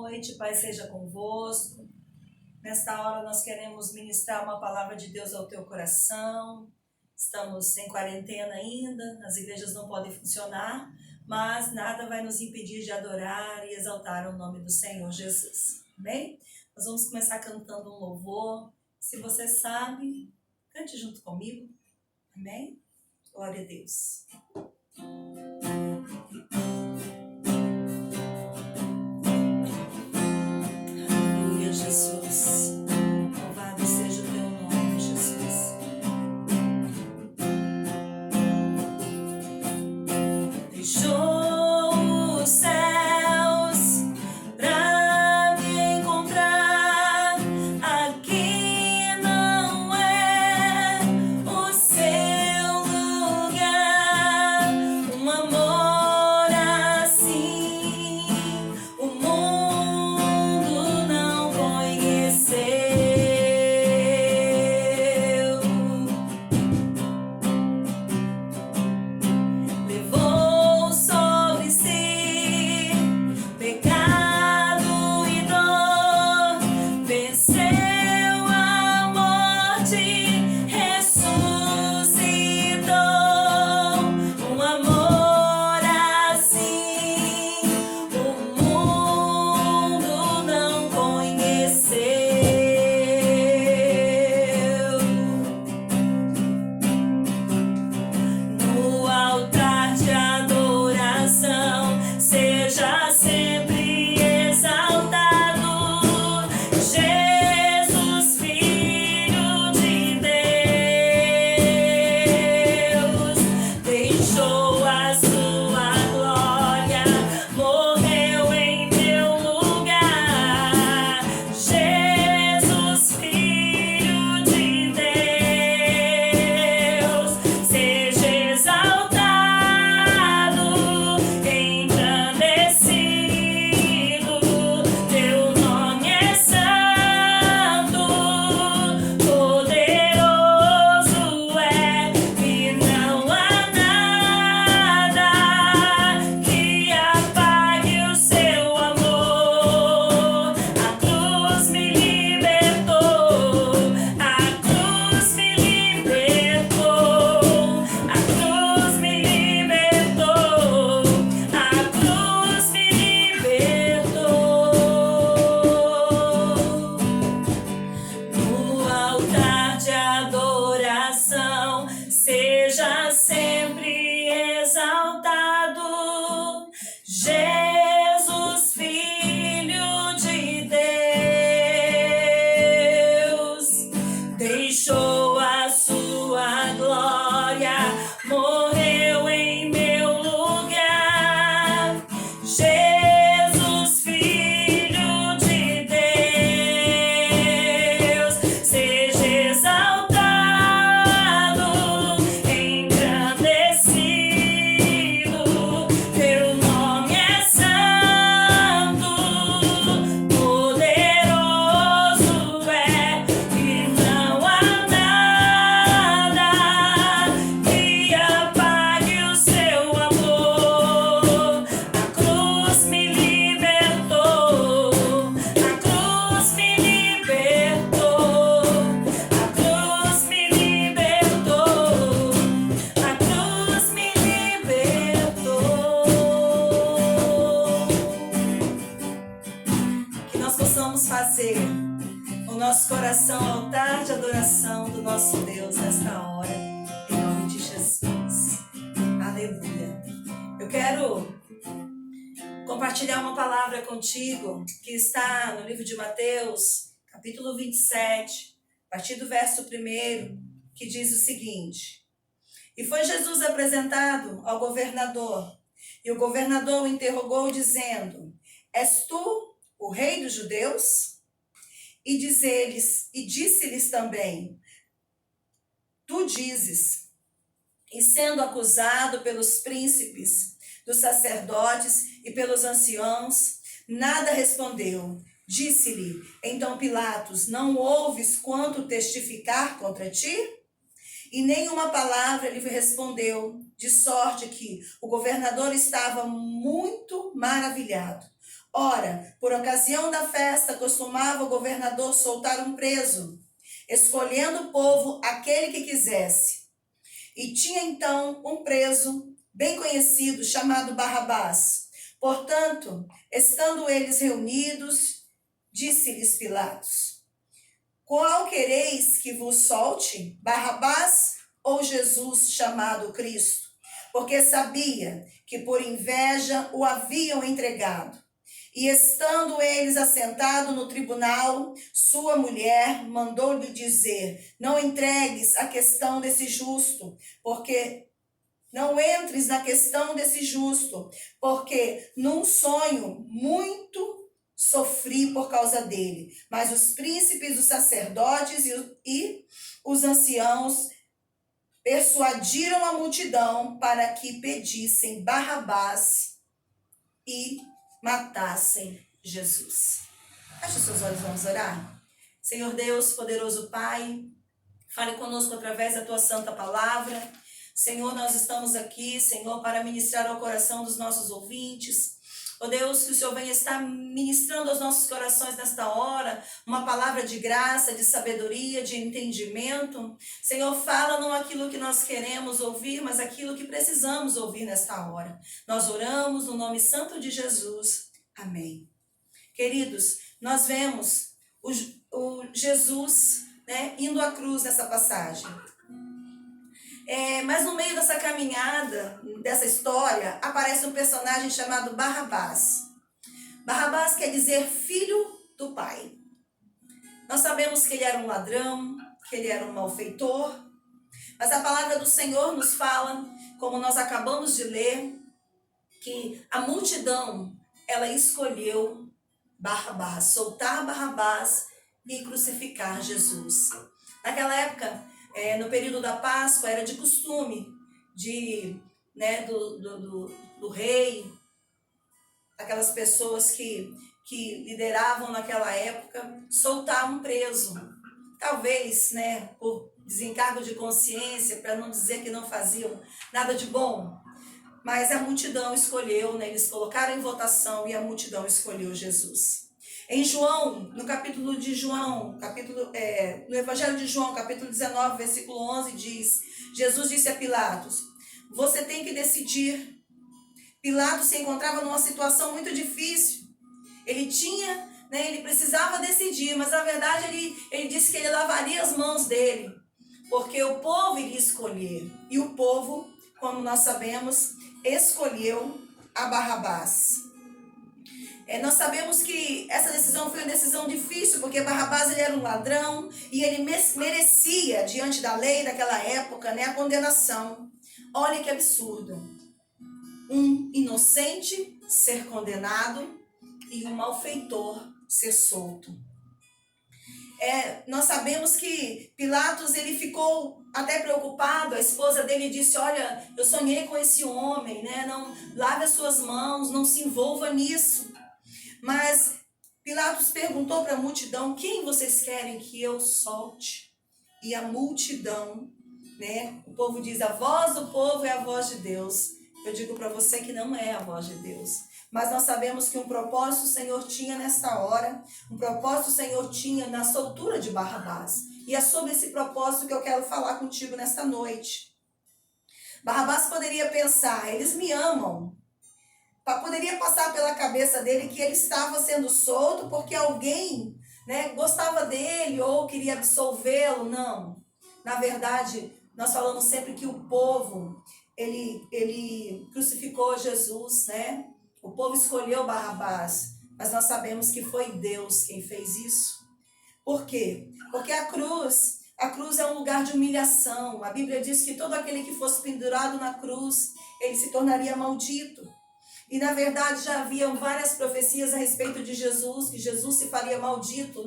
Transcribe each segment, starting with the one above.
noite, Pai seja convosco. Nesta hora nós queremos ministrar uma palavra de Deus ao teu coração. Estamos em quarentena ainda, as igrejas não podem funcionar, mas nada vai nos impedir de adorar e exaltar o nome do Senhor Jesus. Amém? Nós vamos começar cantando um louvor. Se você sabe, cante junto comigo. Amém? Glória a Deus. Aleluia, Jesus. Louvado seja o teu nome, Jesus. Deixou os céus pra me encontrar. Aqui não é o seu lugar. Um amor assim o mundo não conheceu. Levou sobre si pecado e dor, venceu a morte, ressuscitou. Um amor assim o mundo não conheceu. No altar de adoração, seja sempre exaltado, Jesus, Filho de Deus. Deixou a sua glória, morreu em meu lugar. Jesus, Filho de Deus, seja exaltado, engrandecido. Teu nome é santo, poderoso é, e não há nada que apague o seu amor. A cruz me libertou, a cruz me libertou, a cruz me libertou, a cruz me libertou. No altar de adoração, seja sempre exaltado, Jesus, Filho de Deus. Deixou a sua glória, morreu em meu lugar. Jesus, Filho de Deus, seja exaltado, engrandecido. Teu nome é santo, poderoso é, e não há nada que apague o seu amor. A cruz me libertou, a cruz me libertou, a cruz me libertou, a cruz me libertou. Que nós possamos fazer o nosso coração altar de adoração do nosso Deus nesta hora, em nome de Jesus. Aleluia. Eu quero compartilhar uma palavra contigo que está no livro de Mateus, capítulo 27, a partir do verso 1, que diz o seguinte: E foi Jesus apresentado ao governador, e o governador o interrogou, dizendo: És tu o rei dos judeus? E disse-lhes também: Tu dizes. E sendo acusado pelos príncipes dos sacerdotes e pelos anciãos, nada respondeu. Disse-lhe então Pilatos: Não ouves quanto testificar contra ti? E nenhuma palavra lhe respondeu, de sorte que o governador estava muito maravilhado, Ora, por ocasião da festa, costumava o governador soltar um preso, escolhendo o povo aquele que quisesse. E tinha então um preso bem conhecido, chamado Barrabás. Portanto, estando eles reunidos, disse-lhes Pilatos: qual quereis que vos solte, Barrabás ou Jesus chamado Cristo? Porque sabia que por inveja o haviam entregado. E estando eles assentados no tribunal, sua mulher mandou-lhe dizer: não entregues a questão desse justo, porque não entres na questão desse justo, porque num sonho muito sofri por causa dele. Mas os príncipes, os sacerdotes e os anciãos persuadiram a multidão para que pedissem Barrabás e matassem Jesus. Feche os seus olhos, vamos orar. Senhor Deus, poderoso Pai, fale conosco através da Tua santa palavra. Senhor, nós estamos aqui, Senhor, para ministrar ao coração dos nossos ouvintes. Ó Deus, que o Senhor venha estar ministrando aos nossos corações nesta hora, uma palavra de graça, de sabedoria, de entendimento. Senhor, fala não aquilo que nós queremos ouvir, mas aquilo que precisamos ouvir nesta hora. Nós oramos no nome santo de Jesus. Amém. Queridos, nós vemos o Jesus, né, indo à cruz nessa passagem. Mas no meio dessa caminhada, dessa história, aparece um personagem chamado Barrabás. Barrabás quer dizer filho do pai. Nós sabemos que ele era um ladrão, que ele era um malfeitor, mas a palavra do Senhor nos fala, como nós acabamos de ler, que a multidão, ela escolheu Barrabás, soltar Barrabás e crucificar Jesus. Naquela época, no período da Páscoa, era de costume do rei, aquelas pessoas que lideravam naquela época, soltar um preso. Talvez, por desencargo de consciência, para não dizer que não faziam nada de bom. Mas a multidão escolheu, eles colocaram em votação e a multidão escolheu Jesus. Em João, no capítulo de João, no Evangelho de João, capítulo 19, versículo 11, diz: Jesus disse a Pilatos: você tem que decidir. Pilatos se encontrava numa situação muito difícil. Ele precisava decidir, mas na verdade ele disse que ele lavaria as mãos dele, porque o povo iria escolher. E o povo, como nós sabemos, escolheu a Barrabás. Nós sabemos que essa decisão foi uma decisão difícil, porque Barrabás ele era um ladrão e ele merecia, diante da lei daquela época, a condenação. Olha que absurdo. Um inocente ser condenado e um malfeitor ser solto. Nós sabemos que Pilatos ele ficou até preocupado. A esposa dele disse: olha, eu sonhei com esse homem, não lave as suas mãos, não se envolva nisso. Mas Pilatos perguntou para a multidão: quem vocês querem que eu solte? E a multidão, o povo diz: a voz do povo é a voz de Deus. Eu digo para você que não é a voz de Deus. Mas nós sabemos que um propósito o Senhor tinha nesta hora, um propósito o Senhor tinha na soltura de Barrabás. E é sobre esse propósito que eu quero falar contigo nesta noite. Barrabás poderia pensar: eles me amam. Poderia passar pela cabeça dele que ele estava sendo solto porque alguém gostava dele ou queria absolvê-lo. Não. Na verdade, nós falamos sempre que o povo, ele crucificou Jesus, O povo escolheu Barrabás, mas nós sabemos que foi Deus quem fez isso. Por quê? Porque a cruz é um lugar de humilhação. A Bíblia diz que todo aquele que fosse pendurado na cruz, ele se tornaria maldito. E na verdade já haviam várias profecias a respeito de Jesus, que Jesus se faria maldito,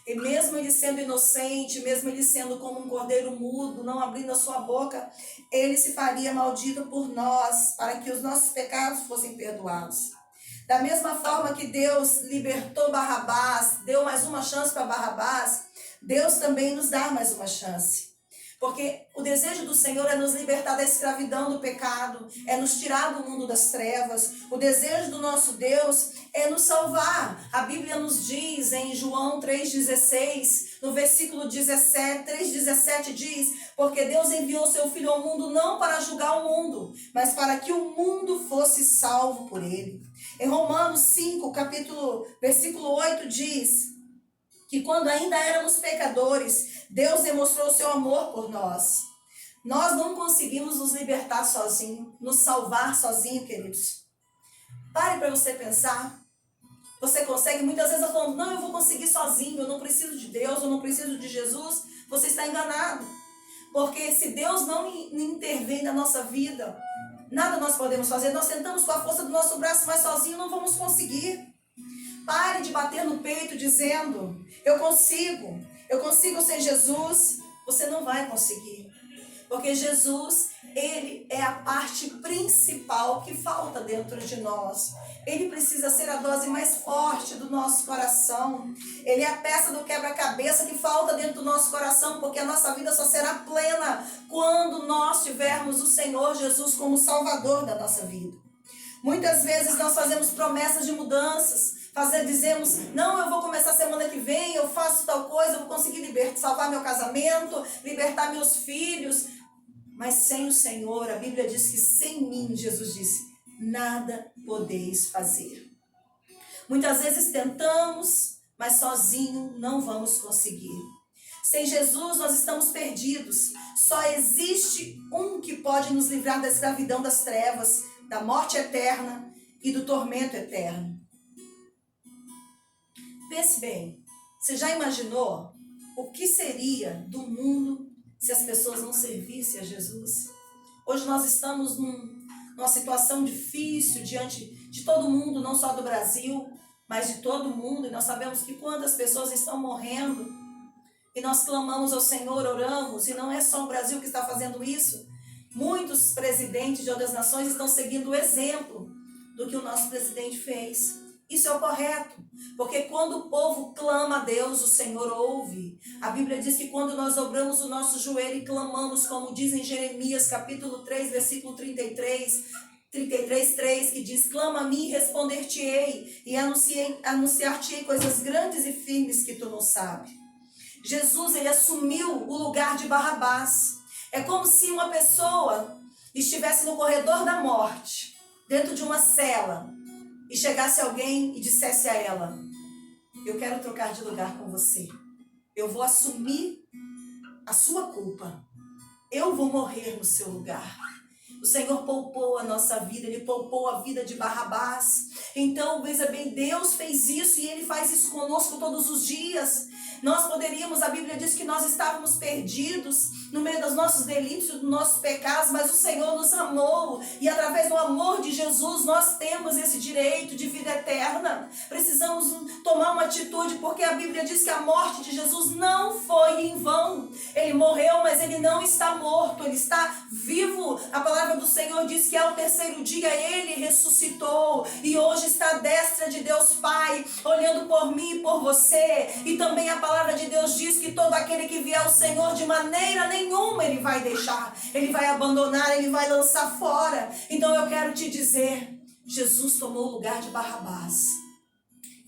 E mesmo ele sendo inocente, mesmo ele sendo como um cordeiro mudo, não abrindo a sua boca, ele se faria maldito por nós, para que os nossos pecados fossem perdoados. Da mesma forma que Deus libertou Barrabás, deu mais uma chance para Barrabás, Deus também nos dá mais uma chance. Porque o desejo do Senhor é nos libertar da escravidão do pecado, é nos tirar do mundo das trevas. O desejo do nosso Deus é nos salvar. A Bíblia nos diz em João 3,16, no versículo 17, 3,17 diz: porque Deus enviou seu Filho ao mundo não para julgar o mundo, mas para que o mundo fosse salvo por ele. Em Romanos 5, versículo 8 diz que quando ainda éramos pecadores, Deus demonstrou seu amor por nós. Nós não conseguimos nos libertar sozinhos, nos salvar sozinhos, queridos. Pare para você pensar. Você consegue? Muitas vezes eu falo, não, eu vou conseguir sozinho, eu não preciso de Deus, eu não preciso de Jesus. Você está enganado. Porque se Deus não intervém na nossa vida, nada nós podemos fazer. Nós tentamos com a força do nosso braço, mas sozinho não vamos conseguir. Pare de bater no peito dizendo, eu consigo sem Jesus. Você não vai conseguir. Porque Jesus, ele é a parte principal que falta dentro de nós. Ele precisa ser a dose mais forte do nosso coração. Ele é a peça do quebra-cabeça que falta dentro do nosso coração, porque a nossa vida só será plena quando nós tivermos o Senhor Jesus como Salvador da nossa vida. Muitas vezes nós fazemos promessas de mudanças. Dizemos, não, eu vou começar semana que vem, eu faço tal coisa, eu vou conseguir salvar meu casamento, libertar meus filhos. Mas sem o Senhor, a Bíblia diz que sem mim, Jesus disse, nada podeis fazer. Muitas vezes tentamos, mas sozinho não vamos conseguir. Sem Jesus nós estamos perdidos. Só existe um que pode nos livrar da escravidão das trevas, da morte eterna e do tormento eterno. Pense bem, você já imaginou o que seria do mundo se as pessoas não servissem a Jesus? Hoje nós estamos numa situação difícil diante de todo mundo, não só do Brasil, mas de todo mundo. E nós sabemos que quantas pessoas estão morrendo. E nós clamamos ao Senhor, oramos. E não é só o Brasil que está fazendo isso. Muitos presidentes de outras nações estão seguindo o exemplo do que o nosso presidente fez. Isso é o correto, porque quando o povo clama a Deus, o Senhor ouve. A Bíblia diz que quando nós dobramos o nosso joelho e clamamos, como diz em Jeremias, capítulo 3, versículo 33:3, que diz, clama a mim e responder-te-ei, e anunciar-te-ei coisas grandes e firmes que tu não sabes. Jesus, ele assumiu o lugar de Barrabás. É como se uma pessoa estivesse no corredor da morte, dentro de uma cela, e chegasse alguém e dissesse a ela, eu quero trocar de lugar com você. Eu vou assumir a sua culpa. Eu vou morrer no seu lugar. O Senhor poupou a nossa vida, Ele poupou a vida de Barrabás. Então, veja bem, Deus fez isso e Ele faz isso conosco todos os dias. Nós poderíamos, a Bíblia diz que nós estávamos perdidos no meio dos nossos delitos e dos nossos pecados, mas o Senhor nos amou e através do amor de Jesus nós temos esse direito de vida eterna. Precisamos tomar uma atitude, porque a Bíblia diz que a morte de Jesus não foi em vão. Ele morreu, mas Ele não está morto, Ele está vivo. A palavra do Senhor diz que ao terceiro dia Ele ressuscitou e hoje está à destra de Deus Pai, olhando por mim e por você. E também a palavra de Deus diz que todo aquele que vier ao Senhor de maneira nenhuma Ele vai deixar, Ele vai abandonar, Ele vai lançar fora. Então eu quero te dizer, Jesus tomou o lugar de Barrabás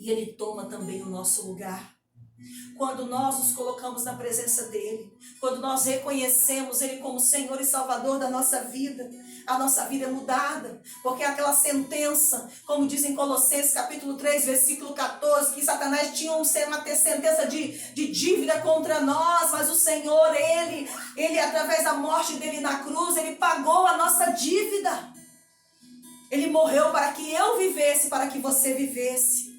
e Ele toma também o nosso lugar. Quando nós nos colocamos na presença dEle, quando nós reconhecemos Ele como Senhor e Salvador da nossa vida, a nossa vida é mudada, porque aquela sentença, como diz em Colossenses capítulo 3, versículo 14, que Satanás tinha uma sentença de dívida contra nós, mas o Senhor, Ele através da morte dEle na cruz, Ele pagou a nossa dívida. Ele morreu para que eu vivesse, para que você vivesse.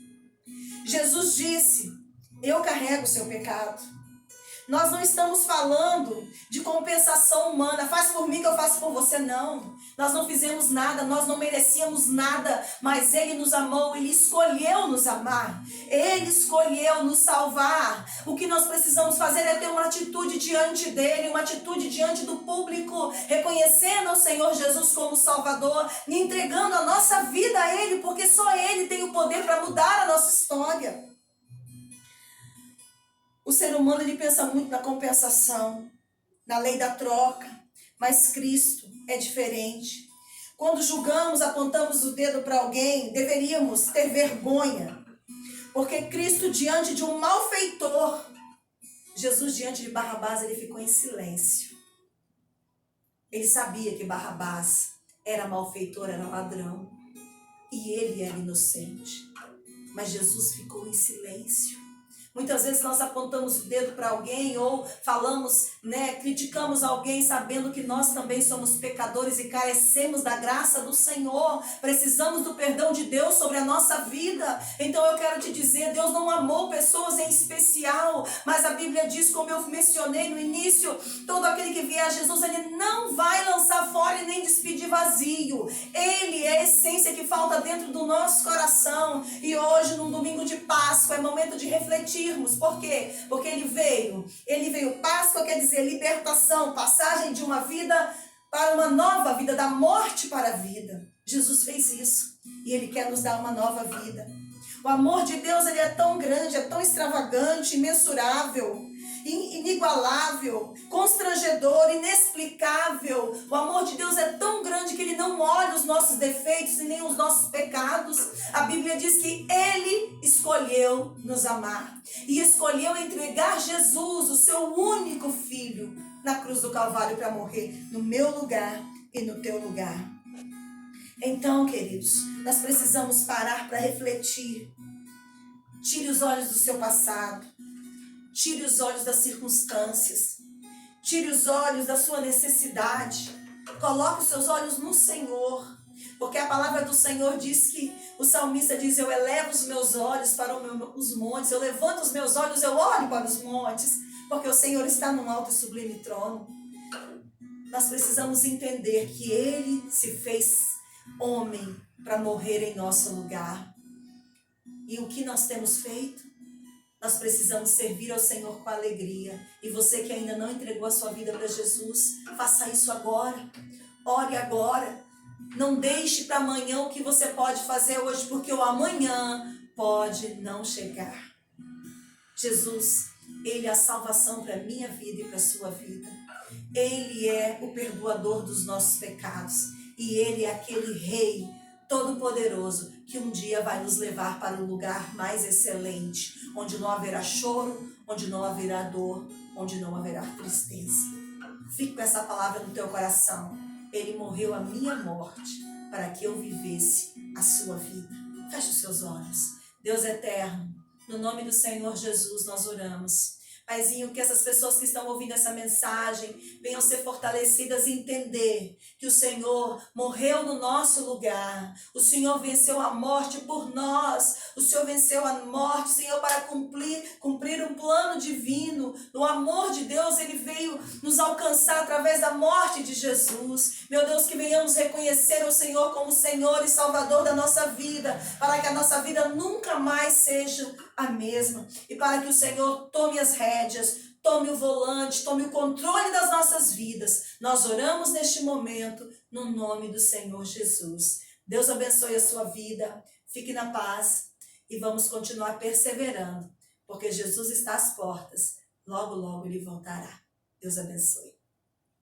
Jesus disse, eu carrego o seu pecado. Nós não estamos falando de compensação humana. Faz por mim que eu faço por você. Não. Nós não fizemos nada, nós não merecíamos nada. Mas Ele nos amou, Ele escolheu nos amar. Ele escolheu nos salvar. O que nós precisamos fazer é ter uma atitude diante dEle, uma atitude diante do público, reconhecendo o Senhor Jesus como Salvador, e entregando a nossa vida a Ele, porque só Ele tem o poder para mudar a nossa história. O ser humano, ele pensa muito na compensação. na lei da troca, mas Cristo é diferente. Quando julgamos, apontamos o dedo para alguém, deveríamos ter vergonha, porque Cristo diante de um malfeitor, Jesus diante de Barrabás, ele ficou em silêncio. Ele sabia que Barrabás era malfeitor, era ladrão, e ele era inocente. Mas Jesus ficou em silêncio. Muitas vezes nós apontamos o dedo para alguém ou falamos, criticamos alguém sabendo que nós também somos pecadores e carecemos da graça do Senhor. Precisamos do perdão de Deus sobre a nossa vida. Então eu quero te dizer, Deus não amou pessoas em especial, mas a Bíblia diz, como eu mencionei no início, todo aquele que vier a Jesus, ele não vai lançar fora e nem despedir vazio. Ele é a essência que falta dentro do nosso coração. E hoje, num domingo de Páscoa, é momento de refletir. Por quê? Porque ele veio. Páscoa quer dizer libertação, passagem de uma vida para uma nova vida, da morte para a vida. Jesus fez isso e ele quer nos dar uma nova vida. O amor de Deus, ele é tão grande, é tão extravagante, imensurável, inigualável, constrangedor, inexplicável. O amor de Deus é tão grande que ele não olha os nossos defeitos e nem os nossos pecados. A Bíblia diz que ele escolheu nos amar e escolheu entregar Jesus, o seu único filho, na cruz do Calvário para morrer no meu lugar e no teu lugar. Então, queridos, nós precisamos parar para refletir. Tire os olhos do seu passado. Tire os olhos das circunstâncias. Tire os olhos da sua necessidade. Coloque os seus olhos no Senhor. Porque a palavra do Senhor diz que, o salmista diz, eu elevo os meus olhos para os montes. Eu levanto os meus olhos, eu olho para os montes. Porque o Senhor está num alto e sublime trono. Nós precisamos entender que Ele se fez homem para morrer em nosso lugar. E o que nós temos feito? Nós precisamos servir ao Senhor com alegria. E você que ainda não entregou a sua vida para Jesus, faça isso agora. Ore agora. Não deixe para amanhã o que você pode fazer hoje, porque o amanhã pode não chegar. Jesus, Ele é a salvação para a minha vida e para a sua vida. Ele é o perdoador dos nossos pecados. E Ele é aquele Rei Todo-Poderoso que um dia vai nos levar para um lugar mais excelente, onde não haverá choro, onde não haverá dor, onde não haverá tristeza. Fique com essa palavra no teu coração. Ele morreu a minha morte para que eu vivesse a sua vida. Feche os seus olhos. Deus eterno, no nome do Senhor Jesus nós oramos. Paizinho, que essas pessoas que estão ouvindo essa mensagem venham ser fortalecidas e entender que o Senhor morreu no nosso lugar. O Senhor venceu a morte por nós. O Senhor venceu a morte, Senhor, para cumprir um plano divino. O amor de Deus, Ele veio nos alcançar através da morte de Jesus. Meu Deus, que venhamos reconhecer o Senhor como Senhor e Salvador da nossa vida, para que a nossa vida nunca mais seja a mesma. E para que o Senhor tome as rédeas, tome o volante, tome o controle das nossas vidas. Nós oramos neste momento no nome do Senhor Jesus. Deus abençoe a sua vida. Fique na paz e vamos continuar perseverando, porque Jesus está às portas. Logo, logo Ele voltará. Deus abençoe.